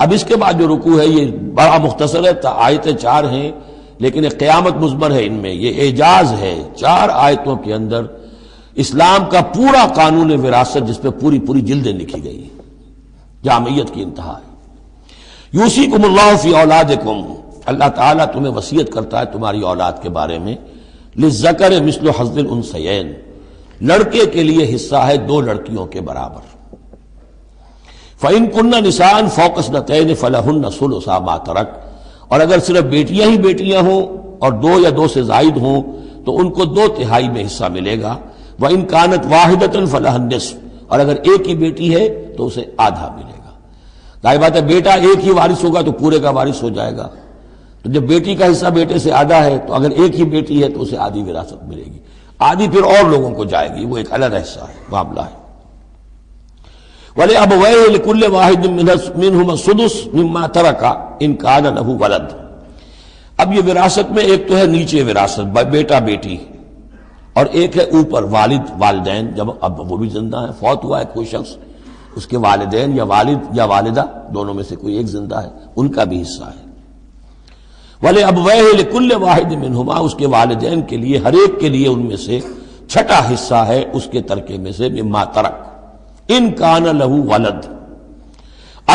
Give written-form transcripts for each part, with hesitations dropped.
اب اس کے بعد جو رکوع ہے یہ بڑا مختصر ہے، آیتیں 4 ہیں لیکن ایک قیامت مضمر ہے ان میں، یہ اعجاز ہے 4 آیتوں کے اندر اسلام کا پورا قانون وراثت جس پہ پوری جلدیں لکھی گئی، جامعیت کی انتہا ہے۔ یوصیکم اللہ فی اولادکم، اللہ تعالیٰ تمہیں وصیت کرتا ہے تمہاری اولاد کے بارے میں، للذکر مثل حظ الانثیین، لڑکے کے لیے حصہ ہے 2 لڑکیوں کے برابر۔ فإن كن نساء فوق اثنتین فلہن ثلث ما ترک، اور اگر صرف بیٹیاں ہی بیٹیاں ہوں اور 2 یا 2 سے زائد ہوں تو ان کو 2/3 میں حصہ ملے گا۔ وإن كانت واحدة فلها النصف، اور اگر ایک ہی بیٹی ہے تو اسے آدھا ملے گا۔ ظاہر بات ہے بیٹا ایک ہی وارث ہوگا تو پورے کا وارث ہو جائے گا، تو جب بیٹی کا حصہ بیٹے سے آدھا ہے تو اگر ایک ہی بیٹی ہے تو اسے آدھی وراثت ملے گی، آدھی پھر اور لوگوں کو جائے گی، وہ ایک الگ حصہ ہے، معاملہ ہے۔ وَلِأَبَوَيْهِ لِكُلِّ وَاحِدٍ مِّنْهُمَا السُّدُسُ مِمَّا تَرَكَ إِن كَانَ لَهُ وَلَدٌ۔ اب یہ وراثت میں ایک تو ہے نیچے وراثت بیٹا بیٹی، اور ایک ہے اوپر والد والدین، جب اب وہ بھی زندہ ہے، فوت ہوا ہے کوئی شخص، اس کے والدین یا والد یا والدہ دونوں میں سے کوئی ایک زندہ ہے، ان کا بھی حصہ ہے۔ وَلِأَبَوَيْهِ لِكُلِّ وَاحِدٍ مِّنْهُمَا، اس کے والدین کے لیے ہر ایک کے لیے ان میں سے چھٹا حصہ ہے اس کے ترکے میں سے، مما ترک ان کان لہو ولد،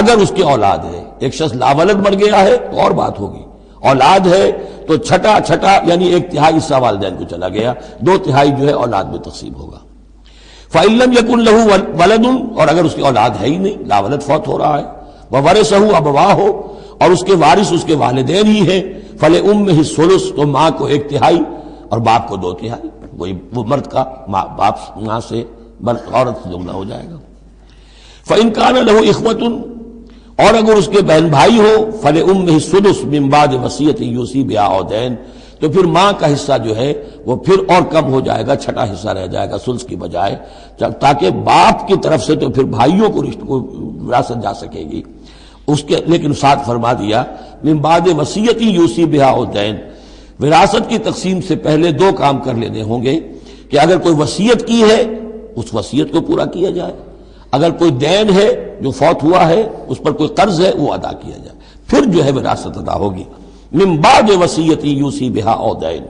اگر اس کی اولاد ہے۔ ایک شخص لا ولد مر گیا ہے تو اور بات ہوگی، اولاد ہے تو چھٹا یعنی 1/3 حصہ والدین کو چلا گیا، 2/3 جو ہے اولاد میں تقسیم ہوگا۔ فَإِن لَّمْ يَكُن لَّهُ وَلَدٌ، اور اگر اس کی اولاد ہے ہی نہیں، لا ولد فوت ہو رہا ہے، وَوَرِثَهُ أَبَوَاهُ، اور اس کے وارث اس کے والدین ہی ہیں، فَلِأُمِّهِ الثُّلُثُ، تو ماں کو 1/3 اور باپ کو 2/3، وہی وہ مرد کا باپ ماں سے عورت سے دگنا ہو جائے گا۔ فَإِن كَانَ لَهُ إِخْوَةٌ، اور اگر اس کے بہن بھائی ہو، فَلِأُمِّهِ السُّدُسُ مِن بَعْدِ وَصِيَّةٍ يُوصِي بِهَا أَوْ دَيْنٍ، تو پھر ماں کا حصہ جو ہے وہ پھر اور کم ہو جائے گا، چھٹا حصہ رہ جائے گا سلس کی بجائے، تاکہ باپ کی طرف سے تو پھر بھائیوں کو وراثت جا سکے گی اس کے، لیکن ساتھ فرما دیا من بعد وصیت یوصی بہا او دین، وراثت کی تقسیم سے پہلے 2 کام کر لینے ہوں گے کہ اگر کوئی وصیت کی ہے اس وصیت کو پورا کیا جائے، اگر کوئی دین ہے جو فوت ہوا ہے اس پر کوئی قرض ہے وہ ادا کیا جائے، پھر جو ہے وراثت ادا ہوگی۔ من بعد وصیت یوصی بہا او دین،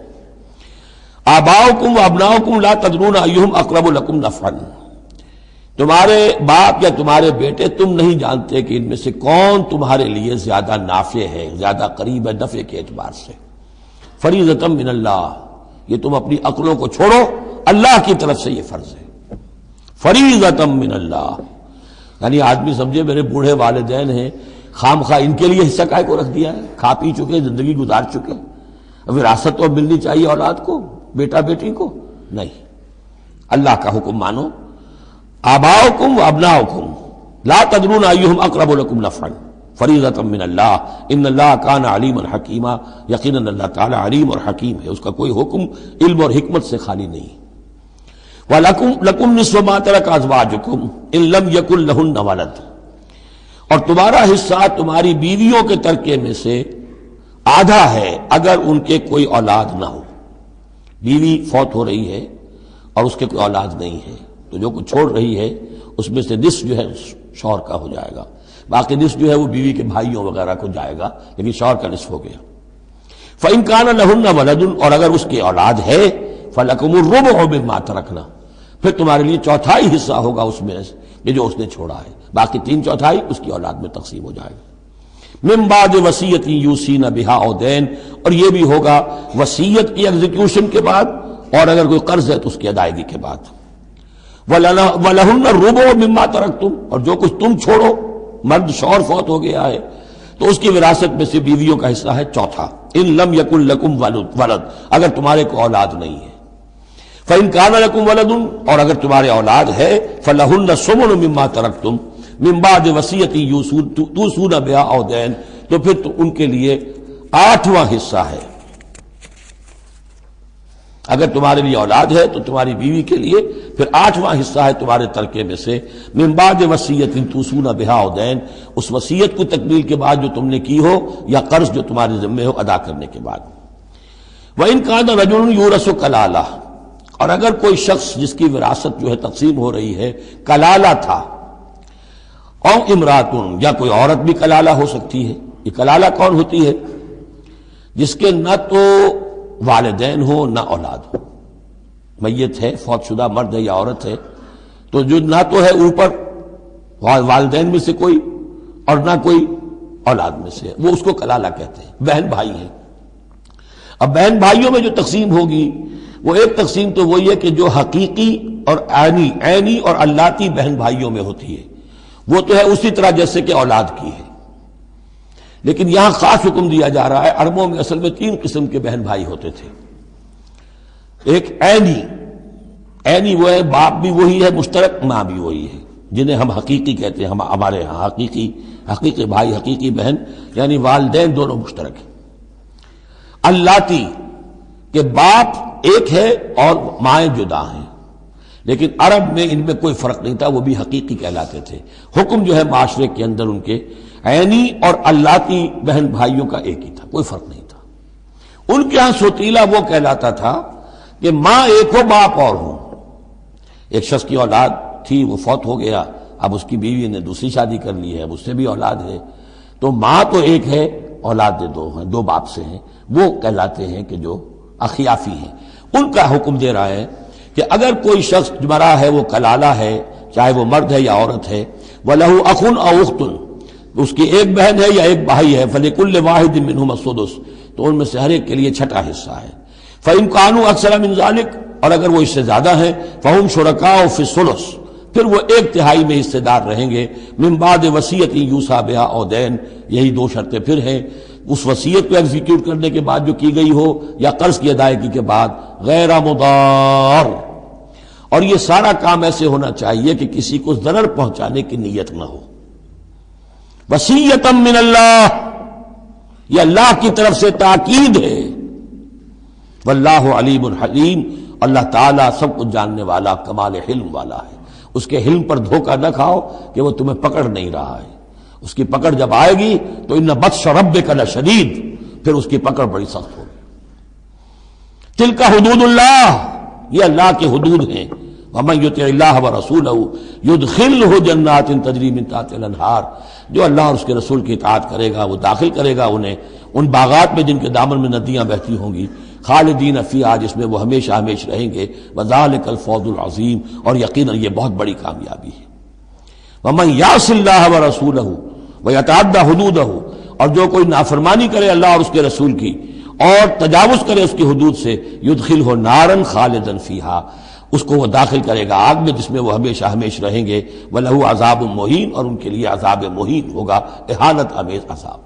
آباؤکم و ابناؤکم لا تدرون ایہم اقرب لکم نفعا، تمہارے باپ یا تمہارے بیٹے تم نہیں جانتے کہ ان میں سے کون تمہارے لیے زیادہ نافع ہے، زیادہ قریب ہے نفع کے اعتبار سے۔ فریضۃ من اللہ، یہ تم اپنی عقلوں کو چھوڑو، اللہ کی طرف سے یہ فرض ہے، فریضۃ من اللہ۔ یعنی آدمی سمجھے میرے بوڑھے والدین ہیں، خام خواہ ان کے لیے حصہ کائے کو رکھ دیا ہے، کھا پی چکے، زندگی گزار چکے، وراثت تو ملنی چاہیے اولاد کو، بیٹا بیٹی کو نہیں، اللہ کا حکم مانو۔ آباؤکم و ابناؤکم لا تدرون ایہم اقرب لکم نفعا فریضۃ من اللہ ان اللہ کان علیما حکیما، یقیناً اللہ تعالی علیم اور حکیم ہے، اس کا کوئی حکم علم اور حکمت سے خالی نہیں۔ وَلَكُمْ نِصْفُ مَا تَرَكَ أَزْوَاجُكُمْ إِن لَّمْ يَكُن لَّهُنَّ وَلَدٌ، اور تمہارا حصہ تمہاری بیویوں کے ترکے میں سے آدھا ہے اگر ان کے کوئی اولاد نہ ہو، بیوی فوت ہو رہی ہے اور اس کے کوئی اولاد نہیں ہے تو جو کچھ چھوڑ رہی ہے اس میں سے نصف جو ہے شوہر کا ہو جائے گا، باقی نصف جو ہے وہ بیوی کے بھائیوں وغیرہ کو جائے گا، لیکن شوہر کا نصف ہو گیا۔ فَإِن كَانَ لَهُنَّ وَلَدٌ، اور اگر اس کی اولاد ہے، فَلَكُمُ الرُّبُعُ مِمَّا تَرَكْنَا، پھر تمہارے لیے 1/4 حصہ ہوگا اس میں یہ جو اس نے چھوڑا ہے، باقی 3/4 اس کی اولاد میں تقسیم ہو جائے گا۔ من بعد وصیت یوصین بہا او دین، اور یہ بھی ہوگا وصیت کی ایگزیکیوشن کے بعد، اور اگر کوئی قرض ہے تو اس کی ادائیگی کے بعد۔ وَلَهُنَّ الرُّبُعُ مِمَّا تَرَكْتُمْ، اور جو کچھ تم چھوڑو، مرد شوہر فوت ہو گیا ہے تو اس کی وراثت میں سے بیویوں کا حصہ ہے 1/4، ان لم یکن لکم ولد، اگر تمہارے کو اولاد نہیں ہے۔ فَإِن كَانَ لَكُمْ وَلَدٌ، اور اگر تمہارے اولاد ہے، فَلَهُنَّ الثُّمُنُ مِمَّا تَرَكْتُمْ مِن بَعْدِ وَصِيَّةٍ تُوصُونَ بِهَا أَوْ دَيْنٍ، تو پھر تو ان کے لیے 8واں حصہ ہے۔ اگر تمہارے لیے اولاد ہے تو تمہاری بیوی کے لیے پھر 8واں حصہ ہے تمہارے ترکے میں سے، من بعد وصیت توصون بہا او دین، اس وصیت کو تکمیل کے بعد جو تم نے کی ہو یا قرض جو تمہارے ذمہ ہو ادا کرنے کے بعد۔ وَإِن كَانَ رَجُلٌ يُورَثُ كَلَالَةً، اور اگر کوئی شخص جس کی وراثت جو ہے تقسیم ہو رہی ہے کلالہ تھا، او امراتن، یا کوئی عورت بھی کلالہ ہو سکتی ہے۔ یہ کلالہ کون ہوتی ہے؟ جس کے نہ تو والدین ہو نہ اولاد ہو، میت ہے، فوت شدہ مرد ہے یا عورت ہے، تو جو نہ تو ہے اوپر والدین میں سے کوئی اور نہ کوئی اولاد میں سے، وہ اس کو کلالہ کہتے ہیں۔ بہن بھائی ہیں، اب بہن بھائیوں میں جو تقسیم ہوگی وہ ایک تقسیم تو وہی ہے کہ جو حقیقی اور عینی اور اللاتی بہن بھائیوں میں ہوتی ہے، وہ تو ہے اسی طرح جیسے کہ اولاد کی ہے، لیکن یہاں خاص حکم دیا جا رہا ہے۔ عربوں میں اصل میں 3 قسم کے بہن بھائی ہوتے تھے۔ ایک عینی وہ ہے، باپ بھی وہی ہے مشترک، ماں بھی وہی ہے، جنہیں ہم حقیقی کہتے ہیں، ہمارے ہاں حقیقی بھائی، حقیقی بہن، یعنی والدین دونوں مشترک ہیں۔ اللاتی کہ باپ ایک ہے اور مائیں جدا ہیں، لیکن عرب میں ان میں کوئی فرق نہیں تھا، وہ بھی حقیقی کہلاتے تھے۔ حکم جو ہے معاشرے کے اندر ان کے عینی اور اللاتی بہن بھائیوں کا ایک ہی تھا، کوئی فرق نہیں تھا۔ ان کے ہاں سوتیلا وہ کہلاتا تھا کہ ماں ایک ہو باپ اور ہو۔ ایک شخص کی اولاد تھی، وہ فوت ہو گیا، اب اس کی بیوی نے دوسری شادی کر لی ہے، اب اس سے بھی اولاد ہے، تو ماں تو ایک ہے، اولاد دو ہیں، 2 باپ سے ہیں، وہ کہلاتے ہیں کہ جو اخیافی ہیں۔ ان کا حکم دے رہا ہے کہ اگر کوئی شخص مرا ہے وہ کلالہ ہے، چاہے وہ مرد ہے یا عورت ہے، وَلَهُ أَخٌ أَوْ أُخْتٌ، اس کی ایک بہن ہے یا ایک بھائی ہے، فَلِكُلِّ وَاحِدٍ مِّنْهُمَا السُّدُسُ، تو ان میں سے ہر ایک کے لیے چھٹا حصہ ہے۔ فَإِنْ كَانُوا أَكْثَرَ مِنْ ذَلِكَ، اور اگر وہ اس سے زیادہ ہیں، فَهُمْ شُرَكَاءُ فِي الثُّلُثِ، پھر وہ 1/3 میں حصے دار رہیں گے، مِن بَعْدِ وَصِيَّةٍ يُوصَىٰ بِهَا أَوْ دَيْنٍ، یہی 2 شرطیں پھر ہیں، اس وصیت کو ایگزیکیوٹ کرنے کے بعد جو کی گئی ہو یا قرض کی ادائیگی کے بعد، غیر مضار، اور یہ سارا کام ایسے ہونا چاہیے کہ کسی کو ضرر پہنچانے کی نیت نہ ہو۔ وصیۃ من اللہ، یہ اللہ کی طرف سے تاکید ہے۔ واللہ علیم حلیم، اللہ تعالیٰ سب کچھ جاننے والا، کمال حلم والا ہے۔ اس کے حلم پر دھوکہ نہ کھاؤ کہ وہ تمہیں پکڑ نہیں رہا ہے، اس کی پکڑ جب آئے گی تو ان بطش ربک لشدید، پھر اس کی پکڑ بڑی سخت ہوگی۔ تلک حدود اللہ، یہ اللہ کے حدود ہیں۔ ومن یطع اللہ ورسولہ یدخلہ جنات تجری من تحتہا الانہار، جو اللہ اور اس کے رسول کی اطاعت کرے گا وہ داخل کرے گا انہیں ان باغات میں جن کے دامن میں ندیاں بہتی ہوں گی، خالدین فیہا، جس میں وہ ہمیشہ ہمیشہ رہیں گے، وذالک الفوز العظیم، اور یقیناً یہ بہت بڑی کامیابی ہے۔ ومن یعص اللہ ورسولہ ویتعدی حدودہ، اور جو کوئی نافرمانی کرے اللہ اور اس کے رسول کی اور تجاوز کرے اس کی حدود سے، یدخلہ نارا خالدا فیہا، اس کو وہ داخل کرے گا آگ میں جس میں وہ ہمیشہ ہمیشہ رہیں گے، وَلَهُ عذاب مہین، اور ان کے لیے عذاب مہین ہوگا، اہانت آمیز عذاب۔